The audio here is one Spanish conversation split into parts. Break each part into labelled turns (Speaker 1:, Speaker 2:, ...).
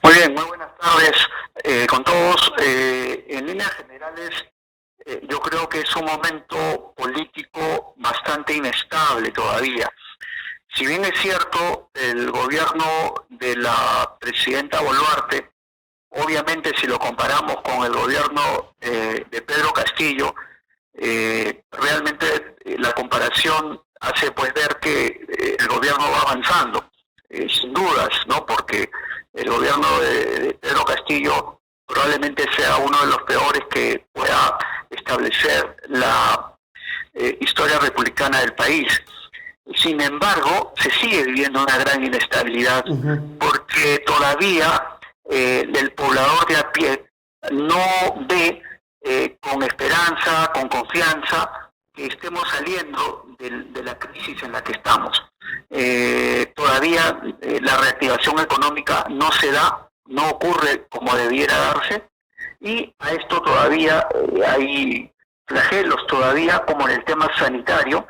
Speaker 1: Muy bien, muy buenas tardes con todos. En líneas generales, yo creo que es un momento político bastante inestable todavía. Si bien es cierto, el gobierno de la presidenta Boluarte, obviamente si lo comparamos con el gobierno de Pedro Castillo, realmente la comparación hace pues ver que el gobierno va avanzando, sin dudas, ¿no? Porque el gobierno de Pedro Castillo probablemente sea uno de los peores que pueda establecer la historia republicana del país. Sin embargo, se sigue viviendo una gran inestabilidad porque todavía el poblador de a pie no ve con esperanza, con confianza, que estemos saliendo de la crisis en la que estamos. Todavía la reactivación económica no se da, no ocurre como debiera darse, y a esto todavía hay flagelos todavía, como en el tema sanitario,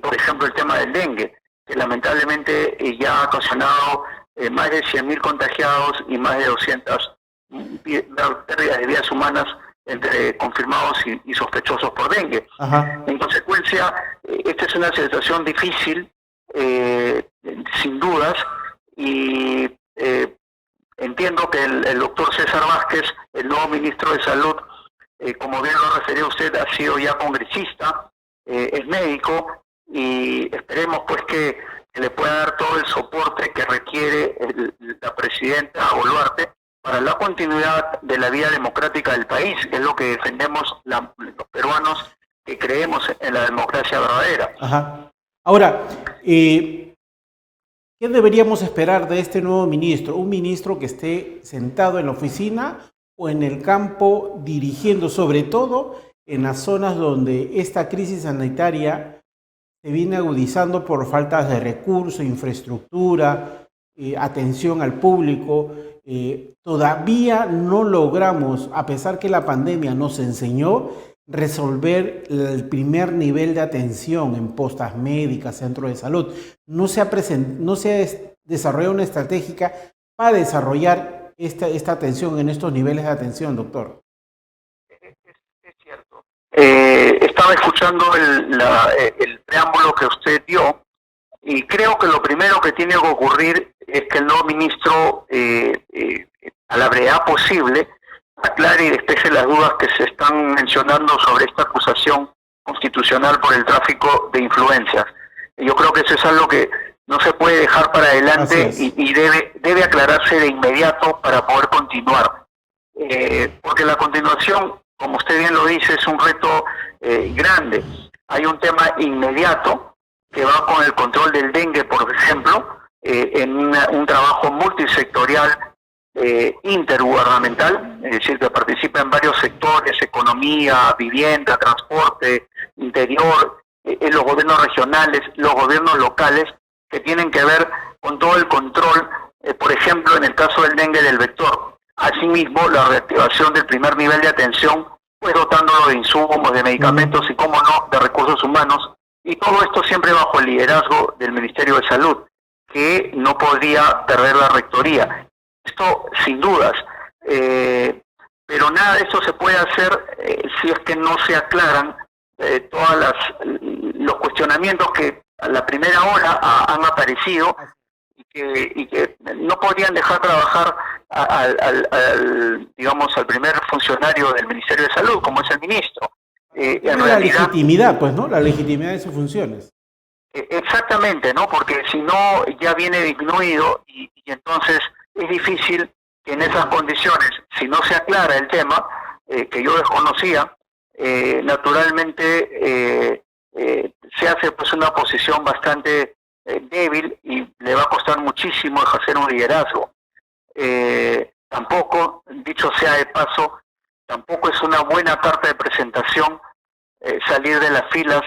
Speaker 1: por ejemplo el tema del dengue, que lamentablemente ya ha ocasionado más de 100.000 contagiados y más de 200 pérdidas de vidas humanas entre confirmados y sospechosos por dengue.
Speaker 2: Ajá.
Speaker 1: En consecuencia, esta es una situación difícil, sin dudas, y entiendo que el doctor César Vázquez, el nuevo ministro de Salud, como bien lo refirió usted, ha sido ya congresista, es médico, y esperemos pues que le pueda dar todo el soporte que requiere la presidenta Boluarte para la continuidad de la vida democrática del país, que es lo que defendemos los peruanos que creemos en la democracia verdadera.
Speaker 2: Ajá. Ahora, ¿qué deberíamos esperar de este nuevo ministro? ¿Un ministro que esté sentado en la oficina o en el campo dirigiendo, sobre todo en las zonas donde esta crisis sanitaria se viene agudizando por faltas de recursos, infraestructura, atención al público? Todavía no logramos, a pesar que la pandemia nos enseñó, resolver el primer nivel de atención en postas médicas, centros de salud. No se ha desarrollado una estrategia para desarrollar esta atención en estos niveles de atención, doctor.
Speaker 1: Es cierto. Estaba escuchando el preámbulo que usted dio, y creo que lo primero que tiene que ocurrir es que el nuevo ministro, a la brevedad posible, aclare y despeje las dudas que se están mencionando sobre esta acusación constitucional por el tráfico de influencias. Yo creo que eso es algo que no se puede dejar para adelante y debe aclararse de inmediato para poder continuar. Porque la continuación, como usted bien lo dice, es un reto grande. Hay un tema inmediato que va con el control del dengue, por ejemplo, en un trabajo multisectorial, intergubernamental, es decir, que participa en varios sectores: economía, vivienda, transporte, interior, en los gobiernos regionales, los gobiernos locales, que tienen que ver con todo el control, por ejemplo, en el caso del dengue, del vector. Asimismo, la reactivación del primer nivel de atención, pues dotándolo de insumos, de medicamentos y, cómo no, de recursos humanos, y todo esto siempre bajo el liderazgo del Ministerio de Salud, que no podría perder la rectoría. Esto sin dudas, pero nada de esto se puede hacer si es que no se aclaran todos los cuestionamientos que a la primera hora han aparecido y que no podrían dejar trabajar digamos, al primer funcionario del Ministerio de Salud, como es el ministro.
Speaker 2: En realidad, legitimidad, pues, ¿no? La legitimidad de sus funciones.
Speaker 1: Exactamente, ¿no? Porque si no, ya viene disminuido y entonces es difícil que en esas condiciones, si no se aclara el tema, que yo desconocía, naturalmente se hace pues una posición bastante débil y le va a costar muchísimo ejercer un liderazgo. Tampoco, dicho sea de paso, tampoco es una buena carta de presentación salir de las filas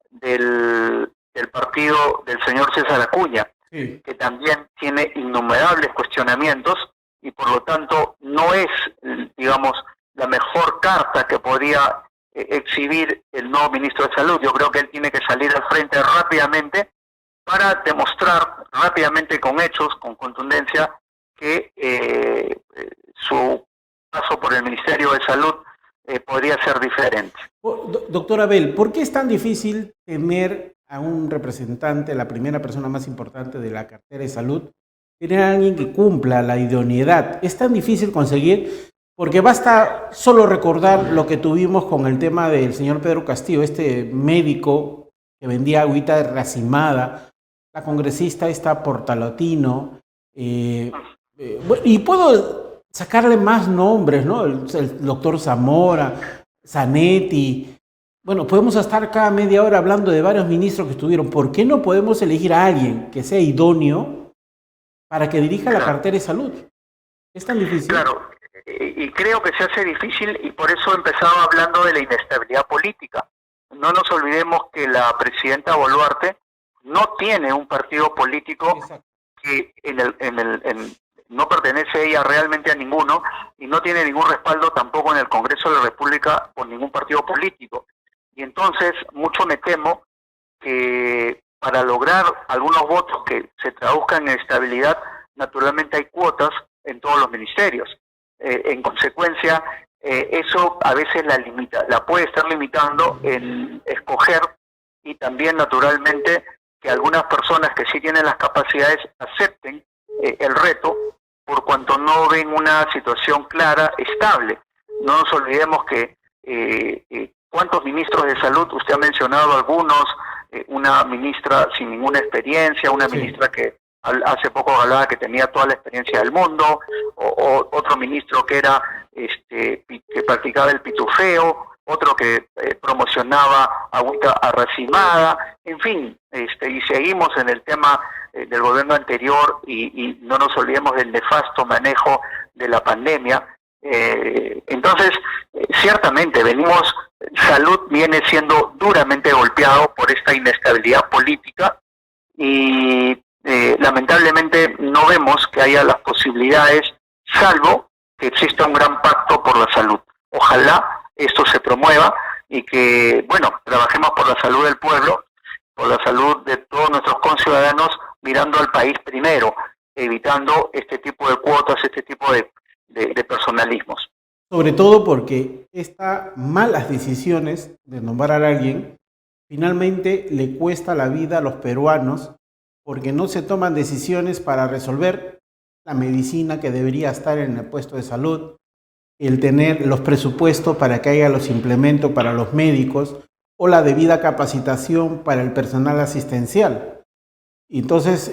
Speaker 1: del partido del señor César Acuña, que también tiene innumerables cuestionamientos y por lo tanto no es, digamos, la mejor carta que podría exhibir el nuevo ministro de Salud. Yo creo que él tiene que salir al frente rápidamente para demostrar rápidamente con hechos, con contundencia, que su paso por el Ministerio de Salud podría ser diferente.
Speaker 2: Doctor Abel, ¿por qué es tan difícil tener a un representante, la primera persona más importante de la cartera de salud, tener a alguien que cumpla la idoneidad? Es tan difícil conseguir, porque basta solo recordar lo que tuvimos con el tema del señor Pedro Castillo, este médico que vendía agüita racimada, la congresista esta Portalotino, y puedo sacarle más nombres, ¿no? El doctor Zamora, Zanetti. Bueno, podemos estar cada media hora hablando de varios ministros que estuvieron. ¿Por qué no podemos elegir a alguien que sea idóneo para que dirija la cartera de salud? ¿Es tan difícil?
Speaker 1: Claro, y creo que se hace difícil y por eso empezaba hablando de la inestabilidad política. No nos olvidemos que la presidenta Boluarte no tiene un partido político. Exacto. Que no pertenece ella realmente a ninguno y no tiene ningún respaldo tampoco en el Congreso de la República por ningún partido político. Y entonces mucho me temo que para lograr algunos votos que se traduzcan en estabilidad, naturalmente hay cuotas en todos los ministerios. En consecuencia, eso a veces la puede estar limitando en escoger y también naturalmente que algunas personas que sí tienen las capacidades acepten el reto por cuanto no ven una situación clara, estable. No nos olvidemos que ¿cuántos ministros de salud? Usted ha mencionado algunos, una ministra sin ninguna experiencia, una ministra que hace poco hablaba que tenía toda la experiencia del mundo, o otro ministro que era que practicaba el pitufeo, otro que promocionaba agüita arracimada, en fin, y seguimos en el tema del gobierno anterior y no nos olvidemos del nefasto manejo de la pandemia. Entonces, ciertamente salud viene siendo duramente golpeado por esta inestabilidad política y lamentablemente no vemos que haya las posibilidades, salvo que exista un gran pacto por la salud. Ojalá esto se promueva y que, bueno, trabajemos por la salud del pueblo, por la salud de todos nuestros conciudadanos, mirando al país primero, evitando este tipo de cuotas, este tipo de personalismos.
Speaker 2: Sobre todo porque estas malas decisiones de nombrar a alguien finalmente le cuesta la vida a los peruanos porque no se toman decisiones para resolver la medicina que debería estar en el puesto de salud, el tener los presupuestos para que haya los implementos para los médicos o la debida capacitación para el personal asistencial. Entonces,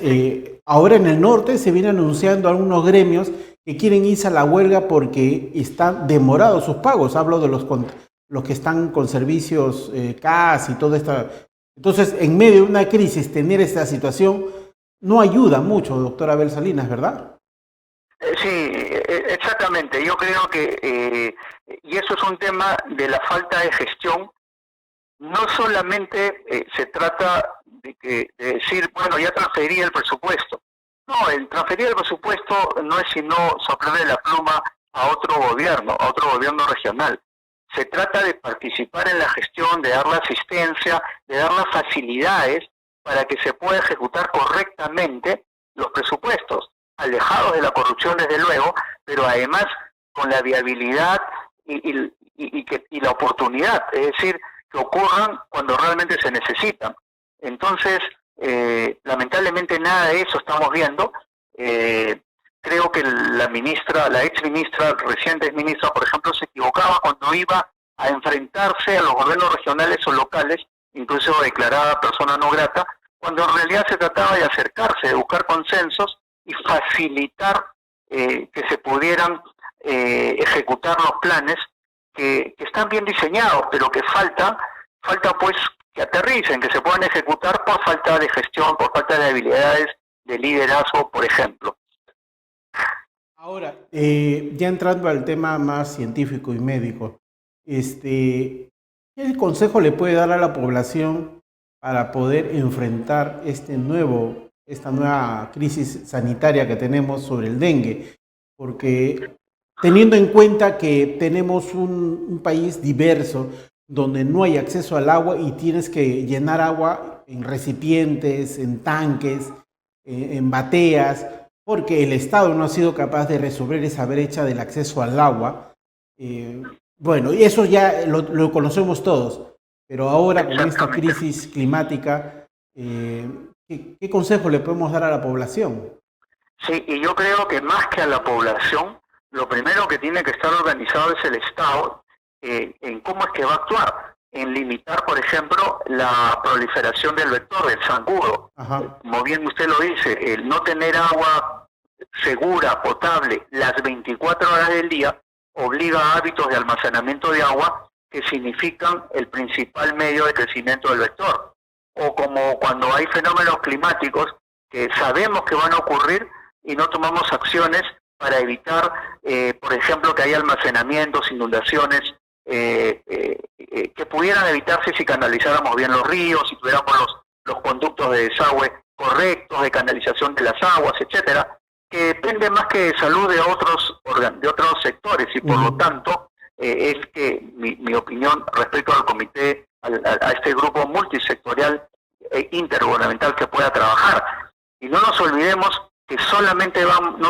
Speaker 2: ahora en el norte se vienen anunciando algunos gremios que quieren irse a la huelga porque están demorados sus pagos. Hablo de los que están con servicios CAS y todo esto. Entonces, en medio de una crisis, tener esta situación no ayuda mucho, doctor Abel Salinas, ¿verdad?
Speaker 1: Sí, exactamente. Yo creo que, y eso es un tema de la falta de gestión. No solamente se trata de decir, bueno, ya transferí el presupuesto. No, el transferir el presupuesto no es sino soplarle la pluma a otro gobierno regional. Se trata de participar en la gestión, de dar la asistencia, de dar las facilidades para que se pueda ejecutar correctamente los presupuestos, alejados de la corrupción desde luego, pero además con la viabilidad y la oportunidad, es decir, que ocurran cuando realmente se necesitan. Entonces, lamentablemente nada de eso estamos viendo. Creo que la ex ministra, reciente ex ministra, por ejemplo, se equivocaba cuando iba a enfrentarse a los gobiernos regionales o locales, incluso declarada persona no grata, cuando en realidad se trataba de acercarse, de buscar consensos y facilitar que se pudieran ejecutar los planes que están bien diseñados, pero que falta pues que aterricen, que se puedan ejecutar por falta de gestión, por falta de habilidades de liderazgo, por ejemplo.
Speaker 2: Ahora, ya entrando al tema más científico y médico, ¿qué consejo le puede dar a la población para poder enfrentar esta nueva crisis sanitaria que tenemos sobre el dengue? Porque teniendo en cuenta que tenemos un país diverso, donde no hay acceso al agua y tienes que llenar agua en recipientes, en tanques, en bateas. porque el Estado no ha sido capaz de resolver esa brecha del acceso al agua. Bueno, y eso ya lo conocemos todos, pero ahora con esta crisis climática, ¿qué consejo le podemos dar a la población?
Speaker 1: Sí, y yo creo que más que a la población, lo primero que tiene que estar organizado es el Estado en cómo es que va a actuar, en limitar, por ejemplo, la proliferación del vector, del zancudo. Como bien usted lo dice, el no tener agua segura, potable, las 24 horas del día, obliga a hábitos de almacenamiento de agua que significan el principal medio de crecimiento del vector. O como cuando hay fenómenos climáticos que sabemos que van a ocurrir y no tomamos acciones para evitar, por ejemplo, que haya almacenamientos, inundaciones, que pudieran evitarse si canalizáramos bien los ríos, si tuviéramos los conductos de desagüe correctos, de canalización de las aguas, etcétera, que depende más que de salud de otros sectores, y por lo tanto es que mi opinión respecto al comité, a este grupo multisectorial e intergubernamental que pueda trabajar. Y no nos olvidemos que no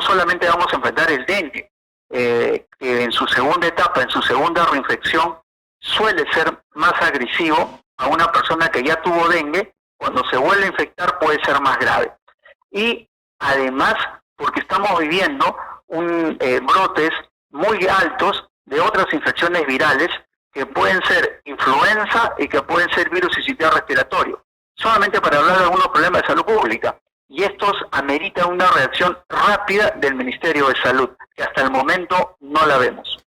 Speaker 1: solamente vamos a enfrentar el dengue, que en su segunda etapa, en su segunda reinfección, suele ser más agresivo a una persona que ya tuvo dengue. Cuando se vuelve a infectar puede ser más grave. Y además, porque estamos viviendo brotes muy altos de otras infecciones virales que pueden ser influenza y que pueden ser virus sincitial respiratorio. Solamente para hablar de algunos problemas de salud pública. Y estos ameritan una reacción rápida del Ministerio de Salud, que hasta el momento no la vemos.